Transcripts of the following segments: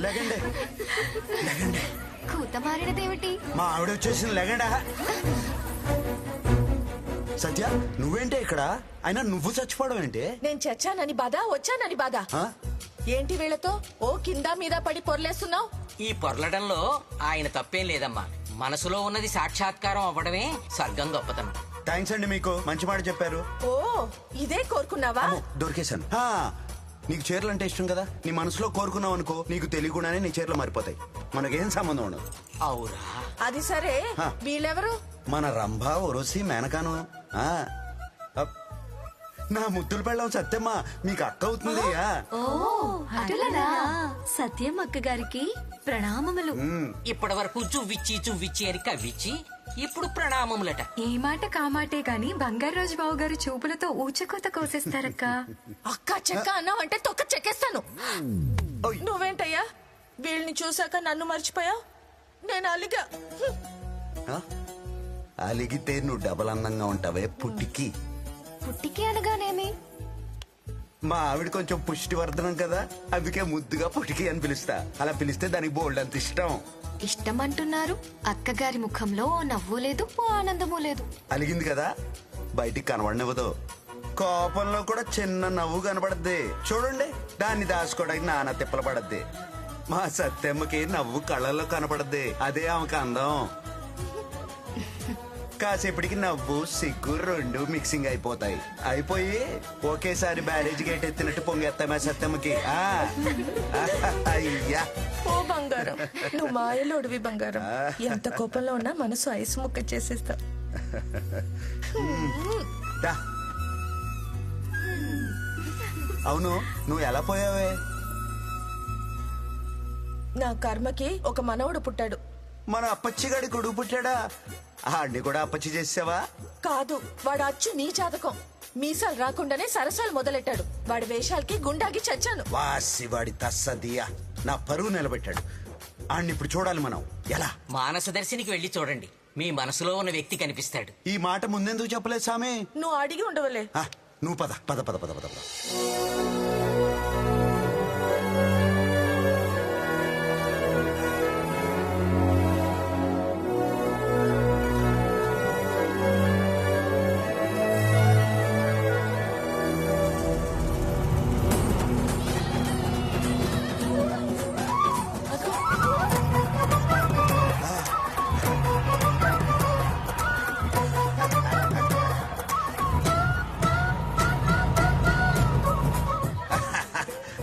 లేకండి లేకండి. కూత మారినదేమిటి? మా ఆవిడ వచ్చేసింది, లేకండా. సత్య, నువ్వేంటే ఇక్కడ? అయినా నువ్వు చచ్చిపోవడం ఏంటి? నేను చచ్చానని బాధ, వచ్చానని బాధ. ఆ? ఏంటి వీళ్ళతో ఓ కింద మీద పడి పొర్లేస్తున్నావు? ఈ పొర్లడంలో ఆయన తప్పేం లేదమ్మా. మనసులో ఉన్నది సాక్షాత్కారం అవ్వడమే స్వర్గం గొప్పతనం. థ్యాంక్స్ అండి, మీకు మంచి మాట చెప్పారు. ఓ ఇదే కోరుకున్నావా? అమ్మో, దొరికేశాను. నీకు చీరలు అంటే ఇష్టం కదా, నీ మనసులో కోరుకున్నావు అనుకో, నీకు తెలియకుండానే నీ చీరలు మారిపోతాయి. మనకేం సంబంధం ఉండదు. అవురా? అది సరే, వీళ్ళెవరు? మన రంభ, ఒరసి, మేనకాను. నా ముద్దులు పెళ్ళం సత్యమ్మ, మీకు అక్క అవుతుంది. సత్యం అక్క గారికి ప్రణామములు. ఇప్పటి వరకు చువ్విచ్చి అని కవ్విచ్చి, ఇప్పుడు ప్రణామములట. ఏ మాట కామాటే గాని బంగారాజు బాబు గారు చూపులతో ఊచకోత కోసేస్తారక్క. అక్క చెక్క అన్నావంటే తొక్క చెక్కేస్తాను. నువ్వేంటయ్యా వీళ్ళని చూసాక నన్ను మర్చిపోయావు? నేను అలిగా. అలిగితే నువ్వు డబల్ అందంగా ఉంటావే పుట్టికి. పుట్టికి అనగానేమి? మా ఆవిడ కొంచెం పుష్టివర్ధనం కదా, అందుకే ముద్దుగా పుట్టికి అని పిలుస్తా. అలా పిలిస్తే దానికి బోల్డ్ అంత ఇష్టం. ఇష్టం అంటున్నారు, అక్కగారి ముఖంలో ఓ నవ్వు లేదు, ఓ ఆనందము లేదు. అలిగింది కదా, బయటికి కనబడనివ్వదు. కోపంలో కూడా చిన్న నవ్వు కనబడద్ది చూడండి, దాన్ని దాచుకోవడానికి నానా తిప్పలు పడద్ది. మా సత్యమ్మకి నవ్వు కళ్ళల్లో కనపడద్ది, అదే ఆమెకు అందం. కాసేపటికి నవ్వు సిగ్గు రెండు మిక్సింగ్ అయిపోతాయి. అయిపోయి ఒకేసారి బ్యారేజ్ గేట్ ఎత్తినట్టు పొంగెత్తామా సత్యమ్మకి. అయ్యా ఓ బంగారం, నువ్వు మాయలోడివి బంగారం. ఎంత కోపంలో ఉన్నా మనసు ఐస్ ముక్క చేసేస్తా. అవును, నువ్వు ఎలా పోయావే? నా కర్మకి ఒక మనవడు పుట్టాడు. మన అప్పచ్చిగాడి కొడుకు పుట్టాడా? ఆడిని కూడా అప్పచ్చి చేసావా? కాదు, వాడు అచ్చు నీ జాతకం. మీసాలు రాకుండానే సరసాలు మొదలెట్టాడు. వాడి వేషాలకి గుండాగి చచ్చాను. వాసి వాడి తస్సదియా నా పరువు నిలబెట్టాడు. ఆడిని ఇప్పుడు చూడాలి మనం. ఎలా? మానస దర్శినికి వెళ్లి చూడండి, మీ మనసులో ఉన్న వ్యక్తి కనిపిస్తాడు. ఈ మాట ముందెందుకు చెప్పలేదు సామే? నువ్వు అడిగి ఉండవలే. నువ్వు పద పద పద పద పద.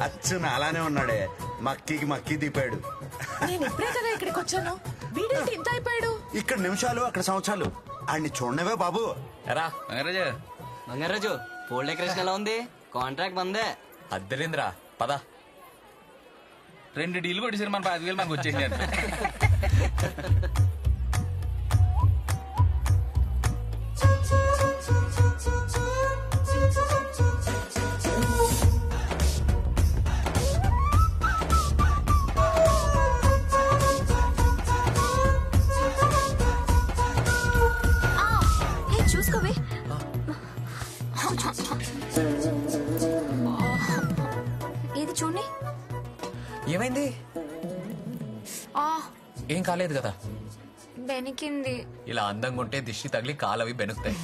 అచ్చు అలానే ఉన్నాడే, మక్కికి మక్కి దిపాడు. నేను ఇప్పుడే కదా ఇక్కడికి వచ్చాను, వీడేంటి ఇంత అయిపోయాడు? ఇక్కడ నిమిషాలు అక్కడ సంవత్సరాలు. ఆడిని చూడనవే బాబు. ఎరా బంగారాజు, పోల్ డెకరేషన్ ఎలా ఉంది? కాంట్రాక్ట్ మందే. అద్దరింద్రా, పద. 2 డీలు కొట్టేసారు, మన 5,000 మనకు వచ్చేసినాయి. చూసుకోవే. ఇది చూడండి. ఏమైంది? ఏం కాలేదు కదా? బెనికింది. ఇలా అందంగా ఉంటే దిష్టి తగిలి కాలవి బెనుకుతాయి.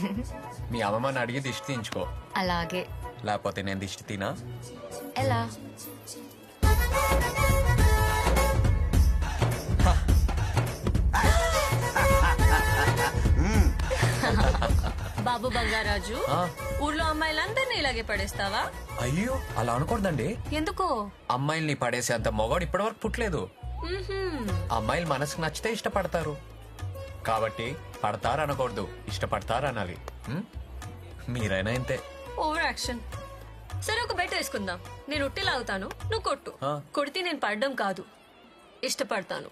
మీ అమ్మమ్మని అడిగి దిష్టి తీయించుకో. అలాగే. లేకపోతే నేను దిష్టి తినా? ఎలా? బాబు బంగారాజు, ఊర్లో అమ్మాయిలందరినీ ఇలాగే పడేస్తావా? అయ్యో, అలా అనకూడదండి. ఎందుకో? అమ్మాయిల్ని పడేసేంత మొగాడు ఇప్పటివరకు పుట్టలేదు. అమ్మాయిలు మనసుకు నచ్చితే ఇష్టపడతారు, కాబట్టి పడతారు అనకూడదు, ఇష్టపడతారు అనాలి. మీరైనా ఇంతే. Over action. సరే, ఒక బెట్ వేసుకుందాం. నేను ఉట్టి లాగుతాను, నువ్వు కొట్టు. కొడితే నేను పడడం కాదు, ఇష్టపడతాను.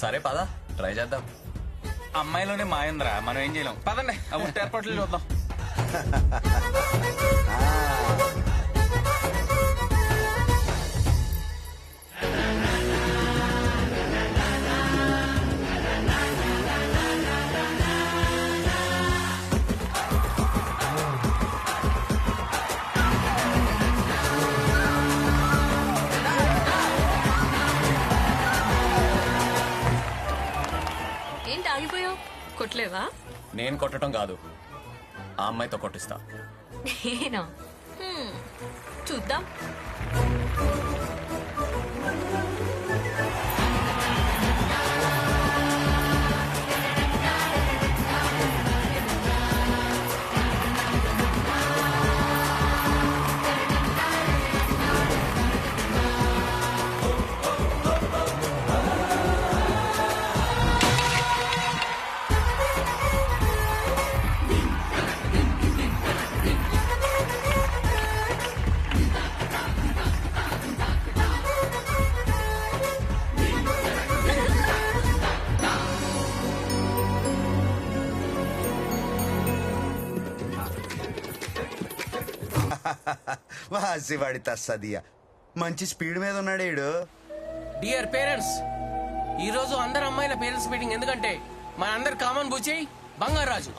సరే పద, ట్రై చేద్దాం. అమ్మాయిలోనే మాయంద్రా, మనం ఏం చేయలేం. పదండి, ఆ ఉట్టి ఏర్పాట్లు చూద్దాం. కొట్టలేవా? నేను కొట్టడం కాదు, ఆ అమ్మాయితో కొట్టిస్తా. నేనా? చూద్దాం. వాసివాడి తస్సదియా మంచి స్పీడ్ మీద ఉన్నాడు ఈడు. డియర్ పేరెంట్స్, ఈ రోజు అందరు అమ్మాయిల పేరెంట్స్ మీటింగ్. ఎందుకంటే మన అందరు కామన్ బుచ్చి బంగారాజు.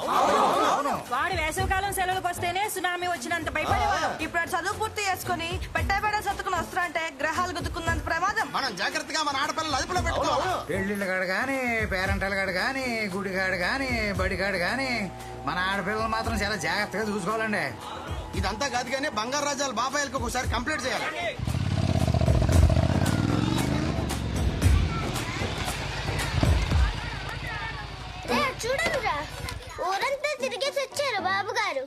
వాడి వేసవికాలం సెలవులకు వస్తేనే సునామీ వచ్చినంత భయపడేవాడు. ఇప్పుడు చదువు పూర్తి చేసుకుని పెట్టబెడ సత్తుకుని వస్తారంటే గ్రహాలు గుద్దుకున్నంత ప్రమాదం. మనం జాగ్రత్తగా మన ఆడపిల్లలు అదుపులో పెట్టుకోవాలి. పెళ్లిళ్ళ కాడు గాని, పేరెంటల కాడు గాని, గుడి కాడు గాని, బడి కాడు గాని మన ఆడపిల్లలు మాత్రం చాలా జాగ్రత్తగా చూసుకోవాలండి. ఇదంతా కాదు కానీ బంగారు రాజాల బాబాయిలకు ఒకసారి కంప్లీట్ చేయాలి. చూడరా, ఊరంతా తిరిగేసి వచ్చారు బాబు గారు.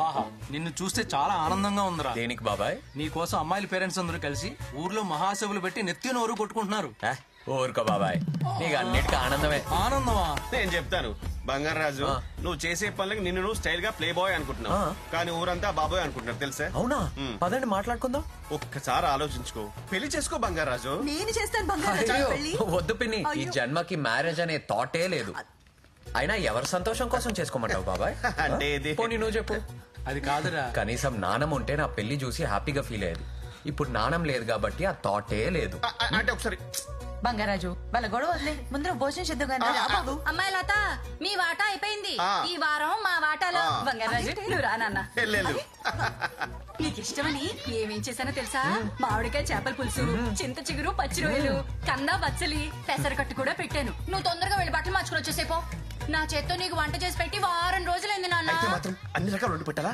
ఆహా, నిన్ను చూస్తే చాలా ఆనందంగా ఉందిరా. దేనికి బాబాయ్? నీ కోసం అమ్మాయిల పేరెంట్స్ అందరూ కలిసి ఊర్లో మహాసభలు పెట్టి నెత్తి నోరు కొట్టుకుంటున్నారు. ఊరుకో బాబాయ్, నీకు అన్నిటికీ ఆనందమే. ఆనందమా? నేను చెప్తాను బంగారాజు, నువ్వు చేసే పనులకి నిన్ను నువ్వు స్టైల్ గా ప్లే బాయ్ అనుకుంటున్నావు, కానీ ఊరంతా బాబాయ్ అనుకుంటున్నారు తెలుసా? అవునా? పదండి మాట్లాడుకుందాం. ఒక్కసారి ఆలోచించుకో, పెళ్లి చేసుకో బంగారాజు. నేను చేస్తాను అయ్యో, వద్దు పిన్ని, ఈ జన్మకి మ్యారేజ్ అనే థాటే లేదు. అయినా ఎవరి సంతోషం కోసం చేసుకోమంటావు బాబాయ్? అంటే ఇది పోనీ నువ్వు చెప్పు. అది కాదురా. కనీసం నాణం ఉంటే నా పెళ్లి చూసి హ్యాపీగా ఫీల్ అయ్యేది. ఇప్పుడు నాణం లేదు కాబట్టి ఆ థాటే లేదు. అంటే ఒకసారి బంగారాజు వాళ్ళ గొడవ వదిలే, ముందర భోజనం చేద్దాం. అమ్మాయి లత, మీ వాటా అయిపోయింది. ఈ వారం మా వాటాలో. బంగారాజు నువ్వు రా నాన్న. వెళ్ళు. నీకు ఇష్టమని ఏమేం చేశానో తెలుసా? మామిడికాయ చేపల పులుసు, చింత చిగురు, పచ్చి రొయ్యలు, కందా బచ్చలి, పెసరకట్టు కూడా పెట్టాను. నువ్వు తొందరగా వెళ్ళి బట్టలు మార్చుకుని వచ్చేసేపో. నా చేత్తో నీకు వంట చేసి పెట్టి వారం రోజులైంది నాన్న. అయితే మాత్రం అన్ని రకాలు వండి పెట్టాలా?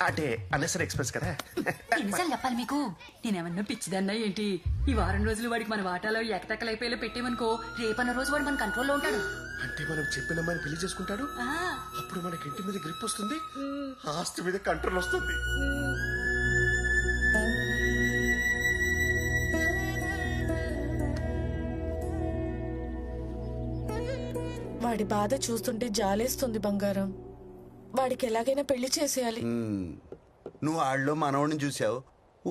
అంటే అన్నెసరీ ఎక్స్ప్రెస్ కదా. ఎన్నిసార్లు చెప్పాలి మీకు? నేనేమన్నా పిచ్చిదన్నా ఏంటి? ఈ వారం రోజులు వాడికి మన వాటాలో ఎకతెక్కలైపోయేలా పెట్టేమనుకో, రేపన్న రోజు వాడు మన కంట్రోల్లో ఉంటాడు. అంటే మనం చెప్పిన అమ్మాయిని పెళ్లి చేసుకుంటాడు, అప్పుడు మనకి ఇంటి మీద గ్రిప్ వస్తుంది, ఆస్తి మీద కంట్రోల్ వస్తుంది. వాడి బాధ చూస్తుంటే జాలేస్తుంది బంగారం. వాడికి ఎలాగైనా పెళ్లి చేసేయాలి. నువ్వు ఆళ్ళలో మనవడిని చూసావు,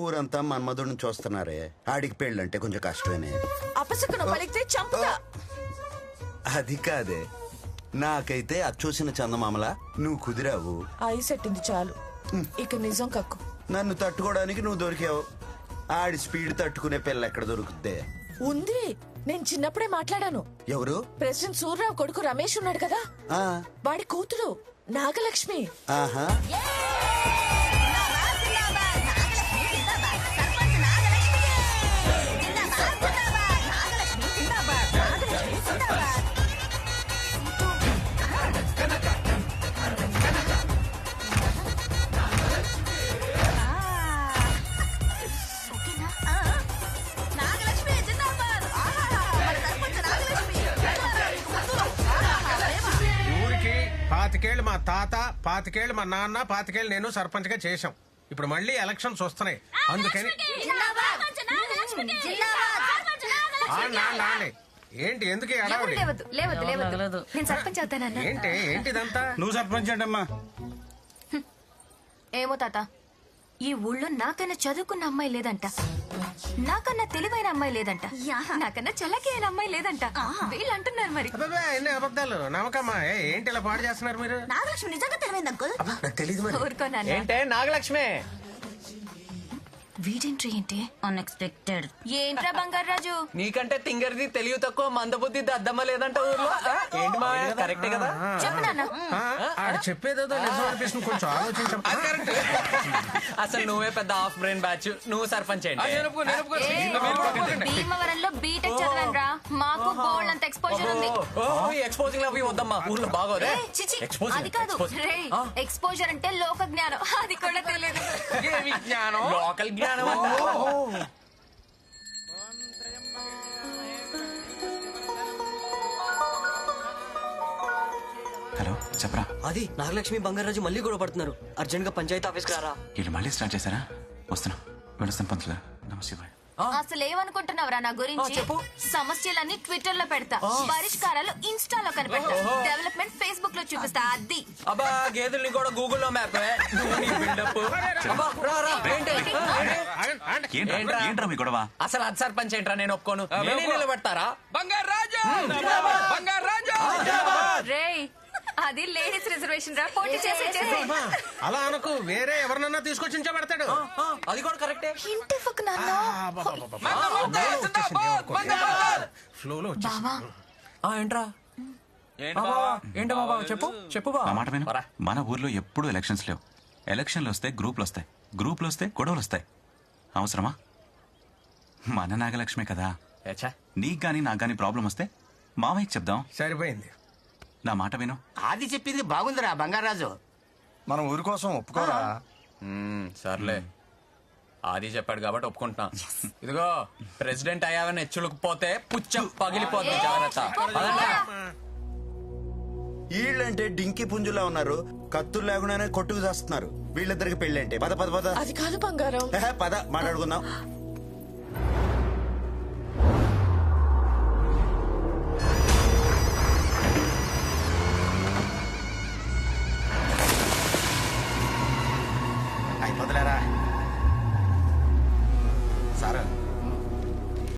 ఊరంతా మన్మధుడిని చూస్తున్నారే. ఆడికి పెళ్ళంటే కొంచెం కష్టమేనే. అపశకునం పలికితే చంపుతా. అది కాదే, నాకైతే అది చూసిన చందమామలా నువ్వు కుదిరావు. ఐస్ ఎట్టింది చాలు, ఇక నిజం కక్కు. నన్ను తట్టుకోవడానికి నువ్వు దొరికావు. ఆడి స్పీడ్ తట్టుకునే పిల్ల ఎక్కడ దొరుకుద్దే? ఉంది, నేను చిన్నప్పుడే మాట్లాడాను. ఎవరు? ప్రెసిడెంట్ సూర్యరావు కొడుకు రమేష్ ఉన్నాడు కదా, ఆ, వాడి కూతురు నాగలక్ష్మి. ఆహా. ఊరికి 25 ఏళ్ళు మా తాత, 25 ఏళ్ళు మా నాన్న, 25 ఏళ్ళు నేను సర్పంచ్ గా చేశాం. ఇప్పుడు మళ్ళీ ఎలక్షన్స్ వస్తున్నాయి, అందుకని ఏంటి ఎందుకు ఈ హడావుడి? నేను సర్పంచ్ అవుతానన్నా. ఏంటి ఇదంతా? నువ్వు సర్పంచ్ అంటమ్మా. ఏమో తాత, ఈ ఊళ్ళో నాకన్నా చదువుకున్న అమ్మాయి లేదంట, నాకన్నా తెలివైన అమ్మాయి లేదంట, నాకన్నా చలకి అయిన అమ్మాయి లేదంట. వీళ్ళు అంటున్నారు మరి. అబ్బబ్బే, ఎన్ని అబద్ధాలు నమ్మకమ్మా. ఏంటి ఇలా పాడు చేస్తున్నారు మీరు? నాగలక్ష్మి నిజంగా తెలివైంది అంకుల్. నాకు తెలీదు మరి. ఊరుకోనన్నా. ఏంటే నాగలక్ష్మి? వీడెంట్రీ ఏంటి? అన్ఎక్స్పెక్టెడ్. ఏంట్రా బంగారాజు? నీకంటే తింగరిది తెలివి తక్కువ మందబుద్ధి దద్దమ్మ లేదంట ఊర్లో ఆ? ఏంటి మా కరెక్టే కదా? చెప్పు నాన్న. ఆడు చెప్పేదేదో నిజం అనిపిస్తుంది, కొంచెం ఆలోచించం. అసలు నువ్వే పెద్ద హాఫ్ బ్రెయిన్ బ్యాచ్. నువ్వు సర్పంచ్ ఏంటి? భీమవరంలో బీటెక్ చదివానురా. మాకు బోల్డ్ అంత ఎక్స్పోజర్ ఉంది. ఎక్స్పోజింగ్ అవి వద్దమ్మా, ఊర్లో బాగోదే. ఏయ్, చిచి, అది కాదు. రేయ్, ఎక్స్పోజర్ అంటే లోక జ్ఞానం, అది కూడా తెలియదు. లోకల్ జ్ఞానం హలో చెప్పరా. అది నాగలక్ష్మి బంగారాజు మళ్ళీ గొడవ పడుతున్నారు. అర్జెంట్ గా పంచాయతీ ఆఫీస్కి రారా. వీళ్ళు మళ్ళీ స్టార్ట్ చేశారా? వస్తున్నా, వెళ్ళొస్తాను పంతులు. నమస్తే. అసలు ఏమనుకుంటున్నావురా నా గురించి? సమస్యలన్నీ ట్విట్టర్ లో పెడతా, పరిష్కారాలు ఇన్స్టాలో కనిపెడతా, డెవలప్మెంట్ ఫేస్బుక్ లో చూపిస్తా. అది అబ్బా గేదెల్ని కూడా గూగుల్లో మ్యాప్. ఏంట్రా మీ గొడవ? అసలు అది సర్పంచ్ ఏంట్రా? నేను ఒప్పుకోను. నేనే నిలబెడతారా? రేయ్, అది లేడీస్ రిజర్వేషన్ రా. పోటీ చేసి అలా అనుకు, వేరే ఎవరినన్నా తీసుకొచ్చి నించోబెడతాడు. అది కూడా కరెక్టే. ఇంటి ఫక్ నాన్న. ఫ్లోలో బావా, ఏంట్రా? ఏంటో బాబా చెప్పు చెప్పు నా మాట విను. మన ఊర్లో ఎప్పుడూ ఎలక్షన్స్ లేవు. ఎలక్షన్లు వస్తే గ్రూపులు వస్తాయి, గ్రూపులు వస్తే గొడవలు వస్తాయి. అవసరమా? మన నాగలక్ష్మే కదా. నీకు గానీ నాకు గానీ ప్రాబ్లం వస్తే మామయ్యకి చెప్దాం. సరిపోయింది. నా మాట విను. ఆది చెప్పింది బాగుందిరా బంగారాజు. మనం ఊరి కోసం ఒప్పుకోరా? సర్లే, ఆది చెప్పాడు కాబట్టి ఒప్పుకుంటున్నా. ఇదిగో ప్రెసిడెంట్ అయ్యావని హెచ్చులకు పుచ్చం పగిలిపోతుంది. జాగ్రత్త. వీళ్ళంటే డింకి పుంజులా ఉన్నారు, కత్తులు లేకుండానే కొట్టుకు చేస్తున్నారు. వీళ్ళిద్దరికి పెళ్లి అంటే పద పద పద. అది కాదు బంగారం. పద మాట్లాడుకుందాం. అయిపోతలేరా సార్?